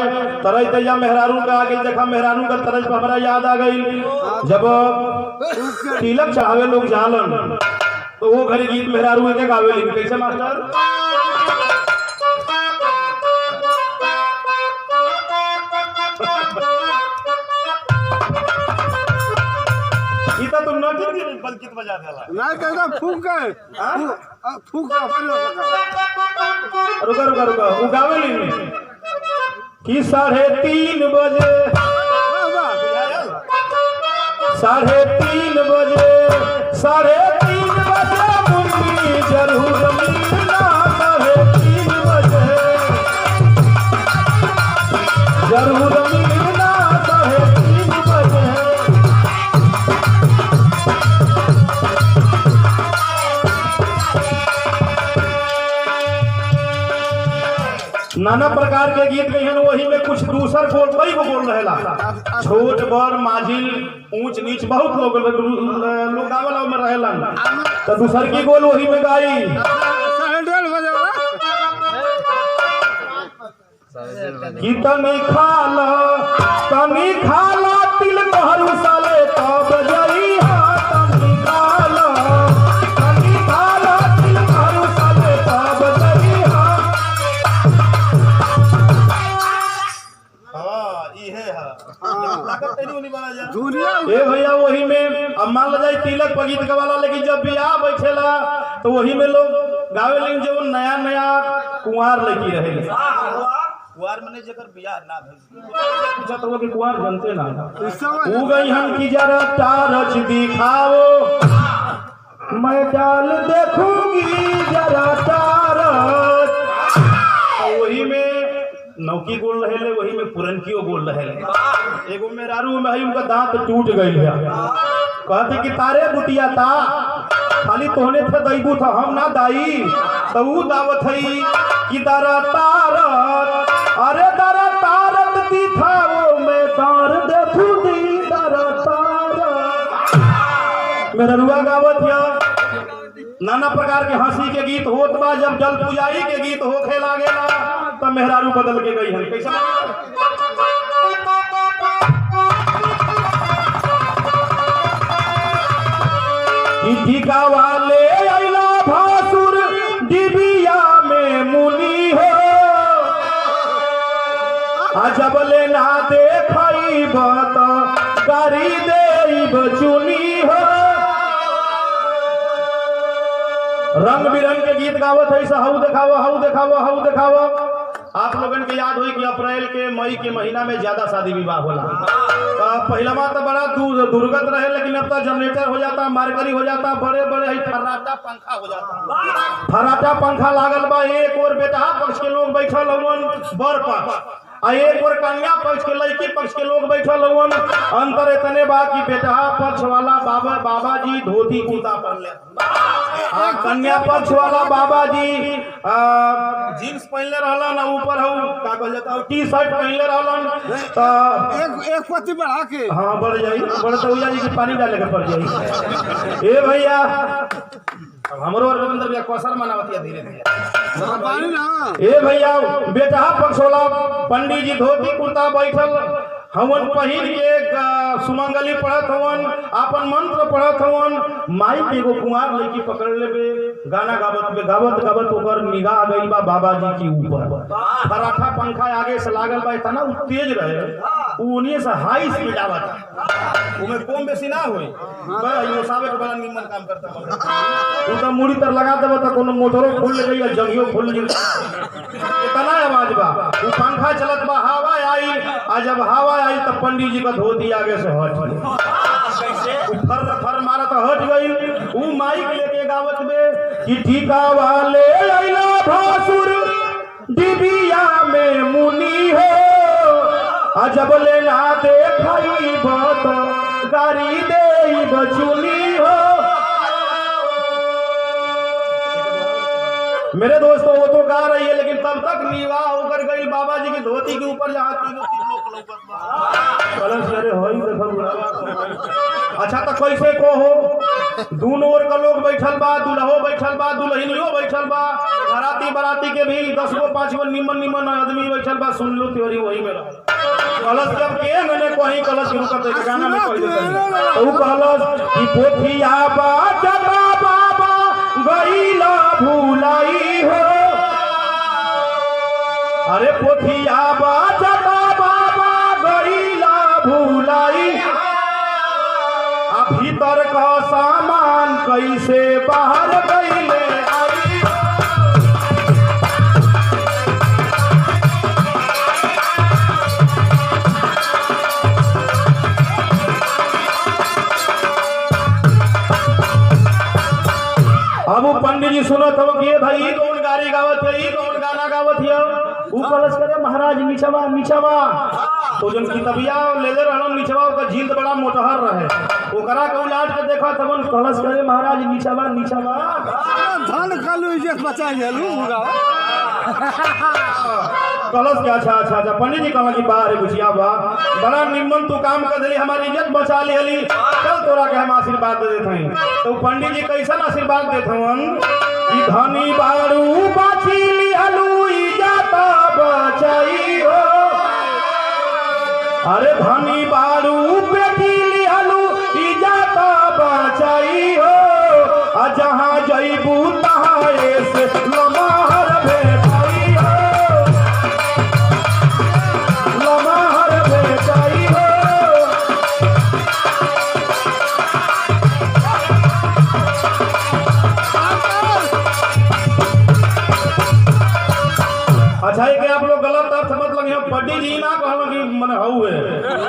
तरज तैया मेहरारू का आगे देखा मेहरारू का तरज पर हमारा याद आ गई जब तिलक चढ़ावे लोग जालन तो वो घरे गीत मेहरारू के गावे लेकिन कैसे मास्टर तुम ना बल्कि बजा देला ना कहता फूक फूक रुका रुका रुका वो गावे लेकिन कि 3:30 बजे 3:30 बजे 3:30 बजे मुन्नी जरूर मिलना 3:30 बजे जरूर मिलना 3:30 बजे नाना प्रकार के गीत गहन वही में कुछ दूसर बोल कई को बोल रहेला छोट बड़ माझिल ऊंच नीच बहुत लोग गावला में रहेला तो दूसर की बोल वही में गाई कि तनी खाला तिल कहरू साले तब जई तनी खाला तिल कहरू साले तब जई ए भैया वही में अब मान लो जाए तिलक पर गीत गवाला लेकिन जब बियाह बैठेला तो वही में लोग गावे लेकिन जो नया नया कुंवार लड़की रहे कुंवार मने जेकर बियाह ना भेल पूछा तो कि कुंवार बनते ना उ गई हम की जरा टारच दिखाओ मैं डाल देखूंगी जरा टारच वही में नौकी गोल रहे वही में पुरनकियो गोल रहे एगो मेहरारू में उनका दांत टूट गई है कहते कि तारे बुटिया ता खाली तोहने थे दैबू था हम ना दाई तो ऊ दावत है कि दरा तारत अरे दरा तारत दी था वो मैं तार देखू दी दरा तारत मेहरुआ गावत है नाना प्रकार के हंसी के गीत होत बा जब जल पूजाई के गीत होखे लागेला तो मेहरारू बदल के गई है कैसा टीका वाले अइला भासुर डिबिया में मुनि हो जब ले ना देखई बत गाड़ी देब चुनी हो रंग बिरंग के गीत गावत है हऊ देखावो हऊ देखावो हऊ देखावो आप लोगन के याद हुई कि अप्रैल के मई के महीना में ज्यादा शादी विवाह होला पहला बात तो बड़ा दुर्गत रहे लेकिन अब तो जनरेटर हो जाता मारकरी हो जाता बड़े बड़े फर्राटा पंखा हो जाता फर्राटा पंखा लागल बा एक और बेटा पक्ष के लोग बैठल हवन बर पक्ष एक और कन्या पक्ष के लड़की पक्ष के लोग बैठल हवन अंतर इतने बा कि बेटा पक्ष वाला बाबा जी धोती कुर्ता पहन ले कन्या पक्ष वाला बाबा जी जीन्स पहनले रहलन ऊपर हो का कहल जाता टी शर्ट पहनले रहलन तो एक पत्ती बढ़ा के हां बढ़ जाई बढ़ तो जी के पानी डाले के पड़ जाई ए भैया अब हमरो रविंद्र भैया कौशल मनावतिया धीरे धीरे ए भैया बेटा पक्ष वाला पंडित जी धोती कुर्ता बैठल हवन पहिर के सुमंगली पढ़त हवन अपन मंत्र पढ़त हवन माई के एगो कुंवार लड़की पकड़ लेबे गाना गावत ओकर निगाह गई बा बाबा जी के ऊपर फराठा पंखा आगे से लागल बा इतना तेज रहे उन्हीं से हाई स्पीड आवत उमे कम बेसी ना होई भाई यो साबे के बड़ा निमन काम करता तू तो मुड़ी तर लगा देबो त कोनो मोटरो खोल ले गई जंगियो खोल ले इतना आवाज बा वो पंखा चलत बा हवा आई आ जब हवा आई तो पंडित जी का धोती आगे से हट गई फर मारा तो हट गई वो माइक लेके गावत में कि टीका वाले अइला भासुर डिबिया में मुनि हो जब ले ना देखई बत गाड़ी देई बचुनी हो मेरे दोस्तों वो तो गा रही है लेकिन तब तक निवाह होकर गई बाबा जी की धोती के ऊपर जहाँ तीनों लोग अच्छा तो कैसे को हो दोनों ओर का लोग बैठल बा, दुल्हो बैठल बा, दुल्हनियो बैठल बा, बाराती बाराती के भी 10 गो 5 गो निमन निमन आदमी बैठल बा। सुन लो त्योरी वही में कलश जब के मैंने कहीं कलश शुरू कर दे गाना में कह देते तो कलश की पोथिया बाजा बाबा गईला भूलाई हो। अरे पोथिया बाजा बाबा गईला भूलाई, भीतर का सामान कैसे बाहर गईले आई। अब पंडित जी सुनत हो कि भाई कौन गाड़ी गावत है, ई कौन गाना गावत है। ऊ कलश करे महाराज नीचवा नीचवा तो जन कितबिया ले ले रहन नीचवा का झील बड़ा मोटहर रहे ओकरा के उलाट के देखा तबन कलश करे महाराज नीचवा नीचवा धन कालू इज्जत बचा गेलू मुगा कलश के अच्छा अच्छा अच्छा पंडित जी कहला कि बाहर बुझिया बा बड़ा निम्न तू काम कर देली हमारी इज्जत बचा लेली चल तोरा के हम आशीर्वाद दे देत हई। तो पंडित जी कैसन आशीर्वाद देत हवन कि धनी बारू बाची लिहलू इज्जत बचाई हो। अरे धनी बारू बेटी लिहलू इज्जत बचाई हो। आ जहाँ जईबू तहाँ ऐसे लमहर भेटाई हो, लमहर भेटाई हो। अच्छा है कि आप लोग गलत अर्थ मत लगे पंडित जी ना कहलो कि मन हऊ है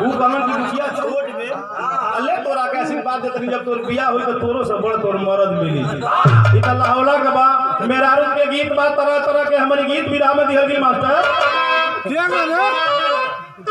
ऊ कहलन कि दुखिया छोट में अल्ले तोरा के आशीर्वाद देतनी जब तोर बियाह होई तो तोरो से बड़ तोर मर्द मिली। ई त लाहौला के बा मेहरारू के गीत बा तरह तरह के हमारी गीत विधा में दिहल गेल मास्टर क्या करे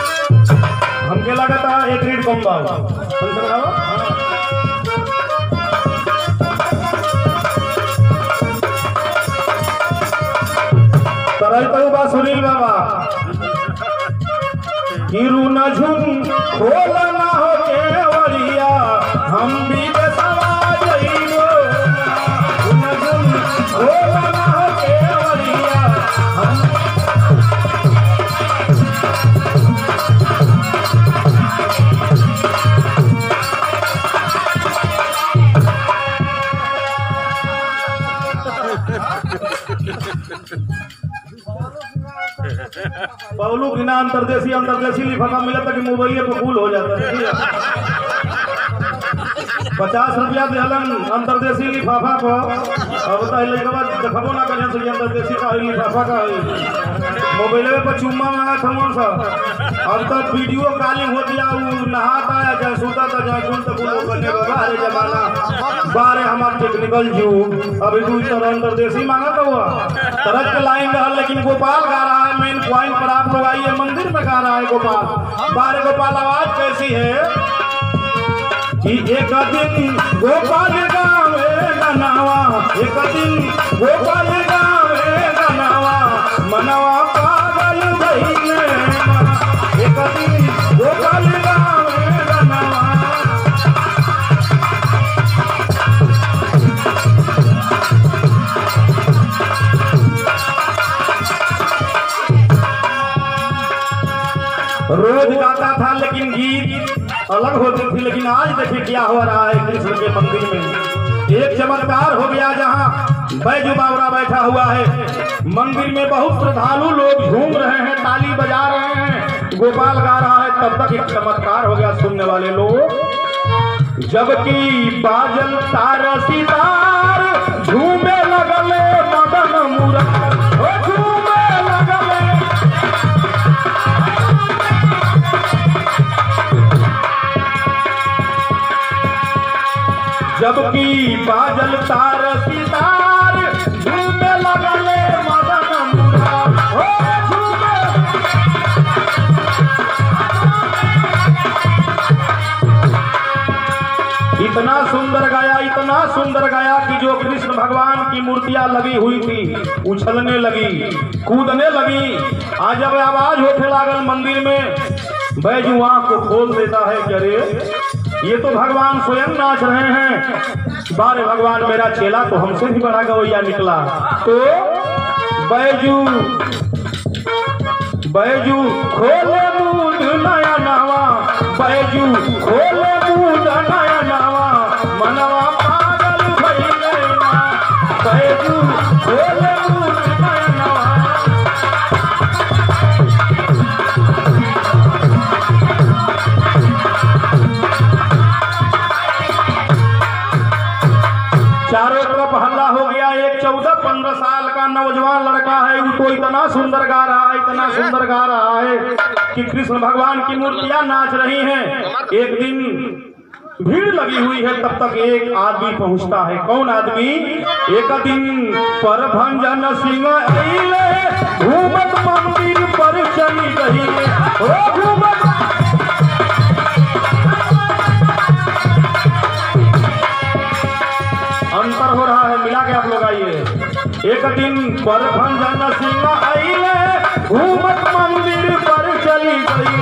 हमके लगा था एक रीड कम बा तरल तो बा सुनील बाबा गिरू न झुन खोल ना हो केवरिया हम भी देसवा जइबो न झुन खोल ना हो केवरिया हम पवलू बिना अंतरदेशी लिफाफा मिला था कि मोबाइल पे फूल हो जाता है। 50 रुपया दिहलन अंतरदेशी लिफाफा को अब तो लइका बाद देखबो ना करियन से अंतरदेशी का है लिफाफा का है मोबाइल पे चुम्मा मांगा थमन सा। अब तो वीडियो कॉलिंग हो दिया उ नहाता है चाहे सोता था चाहे कौन तक वो करने बाबा अरे जमाना बारे हमार टेक्निकल युग अभी तू इतना अंतरदेशी मांगा था हुआ तरह के लाइन रहल लेकिन गोपाल गा रहा है मेन पॉइंट पर आप लोग आइए मंदिर में गा रहा है गोपाल बारे गोपाल आवाज कैसी है कि एक दिन गोपाल गावे गनावा एक दिन गोपाल गावे गनावा मनवा पागल भइले एक दिन गोपाल गावे गनावा। रोज गाता था लेकिन गीत अलग होती थी लेकिन आज देखिए क्या हो रहा है कृष्ण के मंदिर में एक चमत्कार हो गया जहाँ बैजू बावरा बैठा हुआ है मंदिर में बहुत श्रद्धालु लोग झूम रहे हैं ताली बजा रहे हैं गोपाल गा रहा है तब तक एक चमत्कार हो गया सुनने वाले लोग जबकि बाजल तार सितार झूमे लगले मदन मुरार झूमे लगले जबकि बाजल तार सितार झूमे लगले मदन इतना सुंदर गाया कि जो कृष्ण भगवान की मूर्तियां लगी हुई थी उछलने लगी, कूदने लगी। आज जब आवाज होने लागल मंदिर में, बैजू आंख को खोल देता है कि अरे ये तो भगवान स्वयं नाच रहे हैं। बारे भगवान, मेरा चेला तो हमसे भी बड़ा गवैया निकला। तो बैजू खोले मूड नया नवा, बैजू खोले मूड नया नवा, मनवा पागल भइले ना। बैजू खोले मूड नया नवा। चारों तरफ हल्ला हो गया। एक 14-15 साल का नौजवान लड़का है, वो तो इतना सुंदर गा रहा है कि कृष्ण भगवान की मूर्तियां नाच रही हैं। एक दिन भीड़ लगी हुई है, तब तक एक आदमी पहुंचता है। कौन आदमी? एक दिन परभंजन सिंह आइले, घूमत मंदिर पर चली गई। अंतर हो रहा है, मिला के आप लोग आइए। एक दिन परभंजन सिंह आइले, घूमत मंदिर पर चली गई।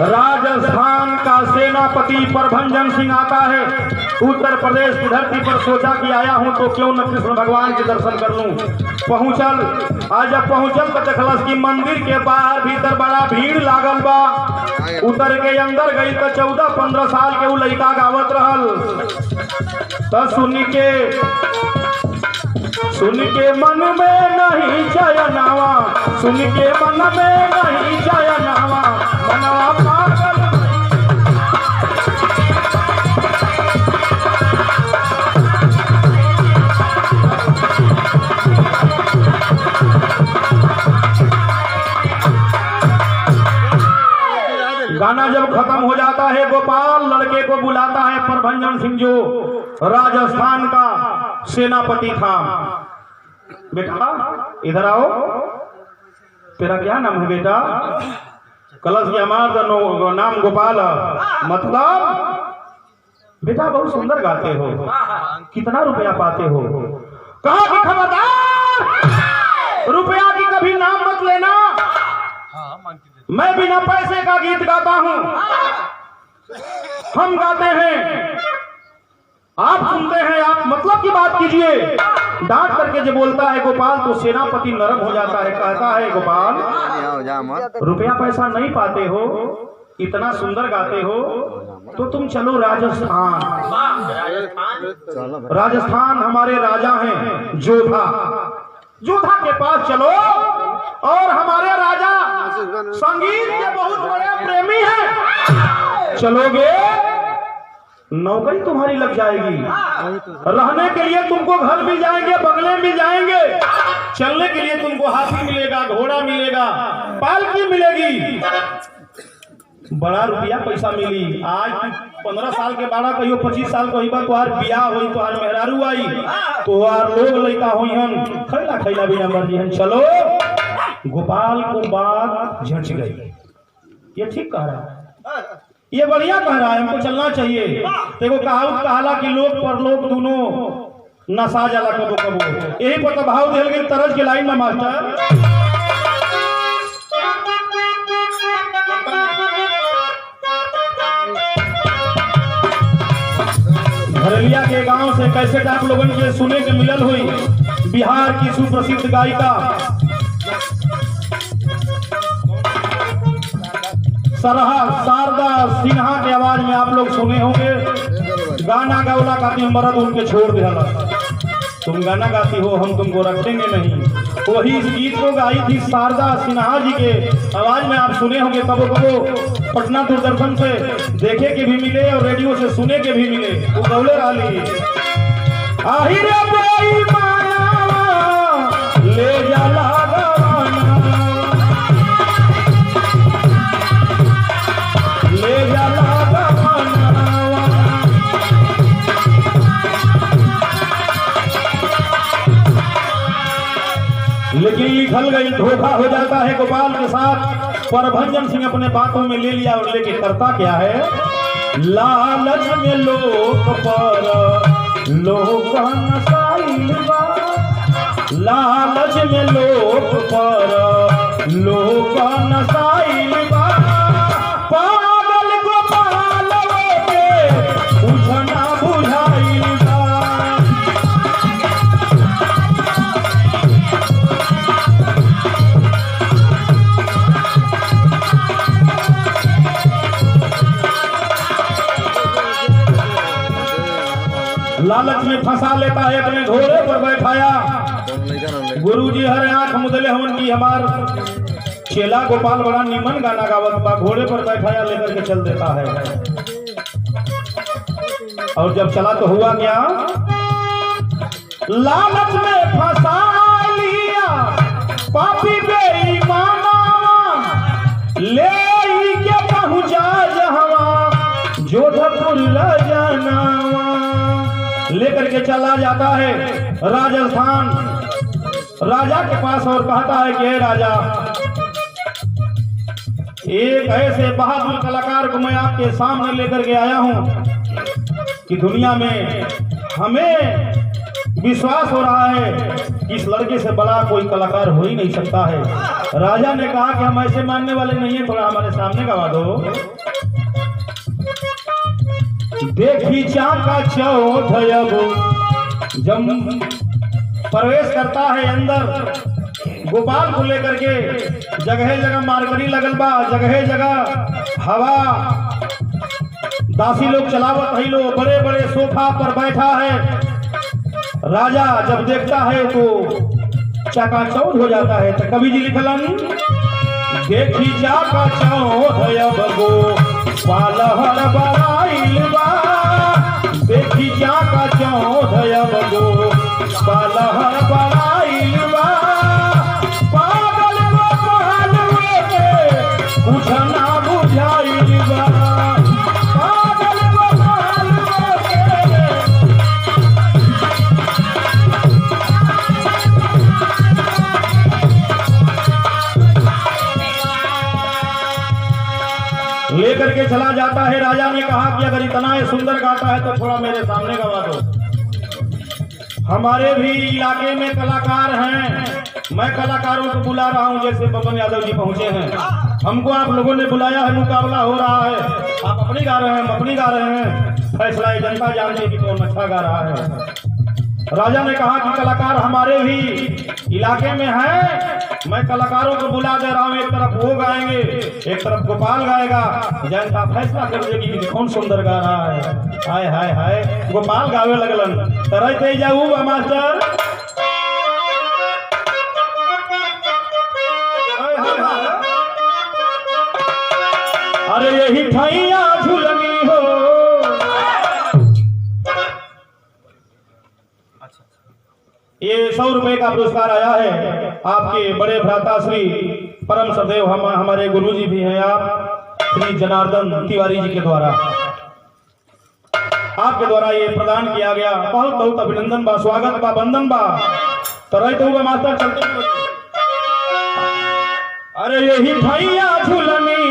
राजस्थान का सेनापति परभंजन सिंह आता है उत्तर प्रदेश की धरती पर। सोचा कि आया हूं तो क्यों न कृष्ण भगवान के दर्शन कर लूं। आज जब पहुंचल तो देखलस कि मंदिर के बाहर भीतर बड़ा भीड़ लागल बा। उतर के अंदर गई तो 14-15 साल के उ लड़का गावत रहल। तो सुन के मन में नहीं चयनावा, सुन के मन में नहीं चयनावा, मनवा पागल। गाना जब खत्म हो जाता है, गोपाल लड़के को बुलाता है। परभंजन सिंह जो राजस्थान का सेनापति था, बेटा इधर आओ, तेरा क्या नाम है बेटा? कलश के हमारा नाम गोपाल। मतलब बेटा बहुत सुंदर गाते हो, कितना रुपया पाते हो? कहा कि खबरदार, रुपया की कभी नाम मत लेना। मैं बिना पैसे का गीत गाता हूं, हम गाते हैं, आप सुनते हैं, आप मतलब की बात कीजिए। डांट करके जो बोलता है गोपाल तो सेनापति नरम हो जाता है। कहता है गोपाल, रुपया पैसा नहीं पाते हो, इतना सुंदर गाते हो तो तुम चलो राजस्थान। राजस्थान हमारे राजा हैं जोधा के पास चलो, और हमारे राजा संगीत के बहुत बड़े प्रेमी हैं। चलोगे, नौकरी तुम्हारी लग जाएगी, रहने के लिए तुमको घर भी जाएंगे, बंगले भी जाएंगे, चलने के लिए तुमको हाथी मिलेगा, घोड़ा मिलेगा, पालकी मिलेगी, बड़ा रुपया पैसा मिली। आज 15 साल के बाड़ा कहियो 25 साल को हिबा तोहार बियाह होई, तोहार मेहरारू आई, तोहार लोग लड़का होई हन, खैला भी मर्जी हन। चलो, गोपाल को बात झंझ गई। ये ठीक कह रहा है, ये बढ़िया कह रहा है, हमको चलना चाहिए। देखो कहावत कहला कि लोग परलोक दोनों नशा जाला कबो कबो, यही पर तो भाव दिल गई तरज के लाइन में मास्टर। घरलिया के गांव से कैसे आप लोगों के सुने के मिलल हुई। बिहार की सुप्रसिद्ध गायिका शारदा सिन्हा के आवाज में आप लोग सुने होंगे। गाना गौला गाती मर्द उनके छोड़ दिया, तुम गाना गाती हो, हम तुमको रखेंगे नहीं। वही इस गीत को गाई थी शारदा सिन्हा जी के आवाज में, आप सुने होंगे। कबो कबो पटना दूरदर्शन से देखे के भी मिले और रेडियो से सुने के भी मिले। वो गौले वाली आहिर ले जाला लेकिन छल गई, धोखा हो जाता है गोपाल के साथ। प्रभंजन सिंह अपने बातों में ले लिया और लेके करता क्या है, लालच में लोक पर लोक नसाइल बा, लालच में लोक पर लोक नसाइल बा, पागल गोपाल के बुझना बुझाइल बा। लालच में फंसा लेता है, अपने घोड़े पर बैठाया। गुरुजी हर आंख मुदले हमन की हमार चेला गोपाल बड़ा निमन गाना गावत बा, घोड़े पर बैठाया लेकर के चल देता है। और जब चला तो हुआ क्या, लालच में फंसा लिया पापी बेईमाना, ले के पहुंचा जहां जोधपुर राजनावा, लेकर के चला जाता है राजस्थान राजा के पास और कहता है कि राजा, एक ऐसे बहादुर कलाकार को मैं आपके सामने लेकर के आया हूं कि दुनिया में हमें विश्वास हो रहा है कि इस लड़के से बड़ा कोई कलाकार हो ही नहीं सकता है। राजा ने कहा कि हम ऐसे मानने वाले नहीं है, थोड़ा हमारे सामने गवा दो। देखी चाका चौधयब जब प्रवेश करता है अंदर, गोपाल को लेकर के जगह जगह मारकरी लगल बा, जगह जगह हवा दासी लोग चलावत है, लोग बड़े बड़े सोफा पर बैठा है। राजा जब देखता है तो चकाचौंध हो जाता है। तो कवि जी लिखलन, देखी चाका चौधयब गो पालहर बराइल बा, देखी चाका चौधयब गो पालहर बराइल बा, पागल गोपाल के कुछ ना बुझाइल बा, पागल गोपाल के। लेकर के चला जाता है। राजा ने कहा कि अगर इतना ही सुंदर गाता है तो थोड़ा मेरे सामने गवा दो। हमारे भी इलाके में कलाकार हैं, मैं कलाकारों को बुला रहा हूं, जैसे बबन यादव जी पहुंचे हैं। हमको आप लोगों ने बुलाया है, मुकाबला हो रहा है, आप अपनी गा रहे हैं, हम अपनी गा रहे हैं, फैसला ये जनता जानती है कि कौन अच्छा गा रहा है। राजा ने कहा कि कलाकार हमारे भी इलाके में हैं, मैं कलाकारों को बुला दे रहा हूँ, एक तरफ वो गाएंगे, एक तरफ गोपाल गाएगा, जनता फैसला कर देगी कि कौन सुंदर गा रहा है। हाय हाय हाय, गोपाल गावे लगलन, तरह जाऊ मास्टर। अरे यही ठैया झुलनी हो, ये 100 रुपए का पुरस्कार आया है आपके बड़े भ्राता श्री परम सदैव हमारे गुरुजी भी हैं, आप श्री जनार्दन तिवारी जी के द्वारा आपके द्वारा ये प्रदान किया गया। बहुत बहुत अभिनंदन बा, स्वागत बा, वंदन बा। तो मास्टर चलते। अरे यही भैया झुलनी,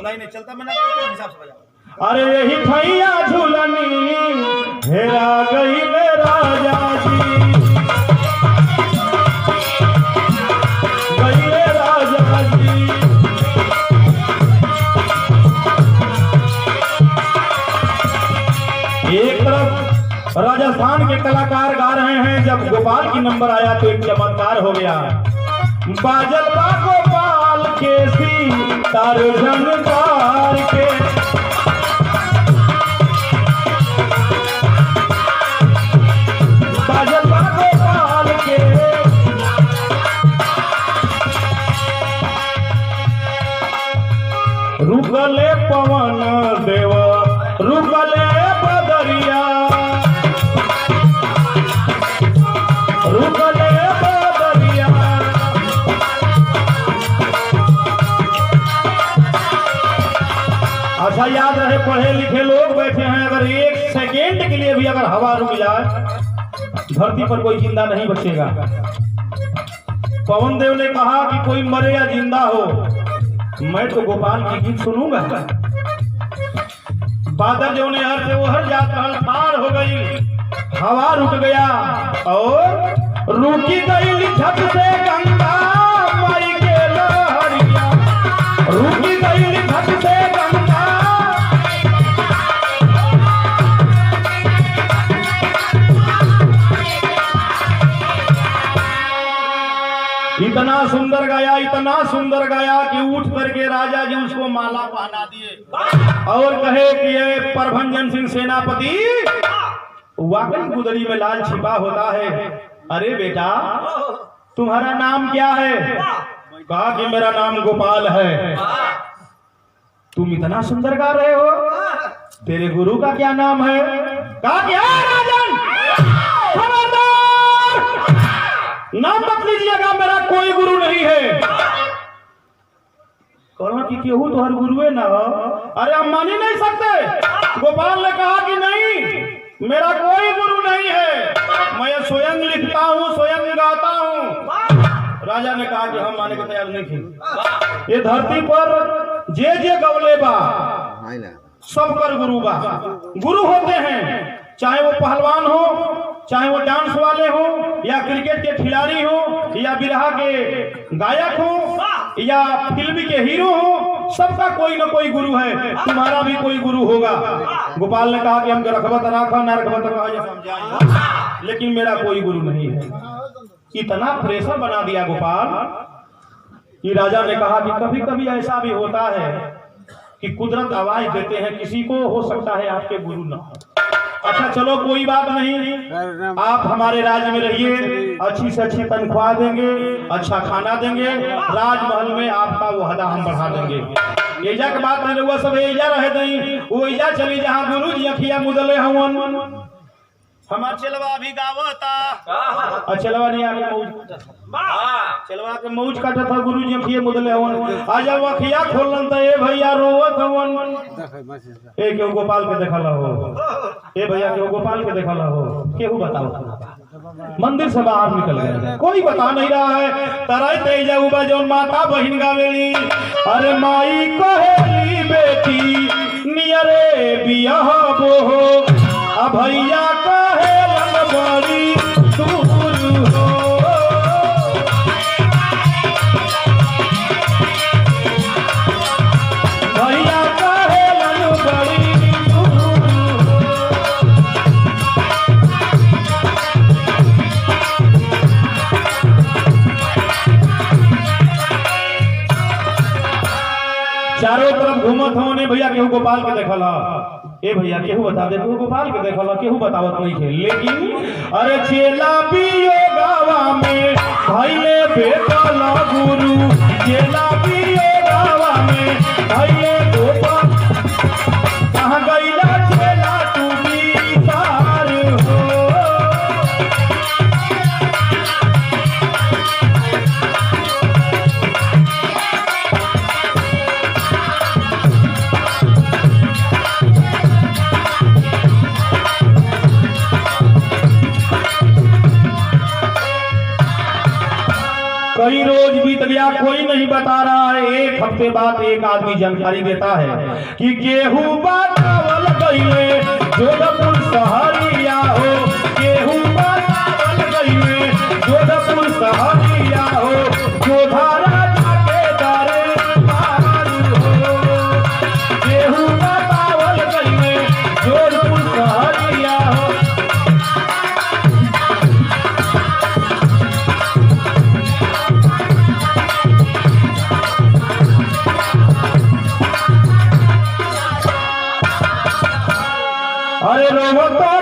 नहीं चलता, मैंने हिसाब से बजा। अरे यही भैया झुलनी हेरा गई ले राजा जी, गई ले राजा जी। एक तरफ राजस्थान के कलाकार गा रहे हैं, जब गोपाल की नंबर आया तो एक चमत्कार हो गया। बाजल बा गोपाल के सी तार झनकार के, बाजल बा गोपाल के। रुकले पवन देव, रुकले बदरिया, रुकले बदरिया। अच्छा याद रहे, पढ़े लिखे लोग बैठे हैं, अगर 1 सेकेंड के लिए भी अगर हवा रुक जाए, धरती पर कोई जिंदा नहीं बचेगा। पवन देव ने कहा कि कोई मरे या जिंदा हो, मैं तो गोपाल की गीत सुनूंगा। बादल जो ने हर से वो हर जाता पार हो गई, हवा रुक गया और रुकी गई छत से गंगा माई के लहरिया, रुकी गई छत से गंगा। इतना सुंदर गाया कि उठ करके राजा जी उसको माला पहना दिए और कहे कि ये प्रभंजन सिंह सेनापति, वाकई गुदड़ी में लाल छिपा होता है। अरे बेटा तुम्हारा नाम क्या है? कहा कि मेरा नाम गोपाल है। तुम इतना सुंदर गा रहे हो, तेरे गुरु का क्या नाम है? कहा क्या राजन, नाम मत लीजिएगा, मेरा कोई गुरु नहीं है। कहो कि केहू तो हर गुरु है ना। अरे हम मान ही नहीं सकते। गोपाल ने कहा कि नहीं, मेरा कोई गुरु नहीं है, मैं स्वयं लिखता हूँ, स्वयं गाता हूँ। राजा ने कहा कि हम माने को तैयार नहीं थे। ये धरती पर जे गवले बा सब कर गुरु बा। गुरु होते हैं, चाहे वो पहलवान हो, चाहे वो डांस वाले हो, या क्रिकेट के खिलाड़ी हो, या बिरहा के गायक हो, या फिल्म के हीरो हो, सबका कोई ना कोई गुरु है। तुम्हारा भी कोई गुरु होगा। गोपाल ने कहा कि हम रखबत राखा न रखबत, लेकिन मेरा कोई गुरु नहीं है। इतना प्रेशर बना दिया गोपाल कि राजा ने कहा कि कभी कभी ऐसा भी होता है कि कुदरत आवाज देते हैं किसी को, हो सकता है आपके गुरु ना हो। अच्छा चलो कोई बात नहीं, आप हमारे राज्य में रहिए, अच्छी से अच्छी तनख्वाह देंगे, अच्छा खाना देंगे, राजमहल में आपका वो हदा हम बढ़ा देंगे। एजा के बात नहीं हुआ, सब एजा रहे नहीं, वो एजा चली जहाँ गुरु जी अखिया मुदले हवन। हमार चलवा अभी गावता, चलवा नहीं आके मौज, चलवा के मौज काटा था। गुरु जी अखिया मुदले हवन, आज जब अखिया खोलन तो ए भैया रोवत हवन। ए क्यों गोपाल के देखला हो, ए भैया क्यों गोपाल के देखला हो, केहू बताओ। मंदिर से बाहर निकल गए, कोई बता नहीं रहा है। तराई तेजा उबा जौन माता बहिन गावेली, अरे माई कहेली बेटी नियरे बियाह बोहो, भैया कहेलन बड़ी दूर हो। भैया कहेलन बड़ी दूर हो। चारों तरफ घूमत होने, भैया केहू गोपाल के देखला, ए भैया केहू बता दे, तू गोपाल के देखला, केहू बतावत नहीं है। लेकिन अरे चेला पियो गावा में भैले बेटला गुरु, चेला पियो गावा में भैले गोपाल, कहाँ गईला चेला तू बीमार हो। कई रोज बीत गया, कोई नहीं बता रहा है। एक हफ्ते बाद एक आदमी जानकारी देता है कि गेहूं बाटावल गईले जोधपुर सहरिया हो, गेहूं बाटावल गईले जोधपुर सहरिया हो, जोधारा जाके दारे पार हो। गेहूं बाटावल गईले जोधपुर सहरिया हो। अरे रोवता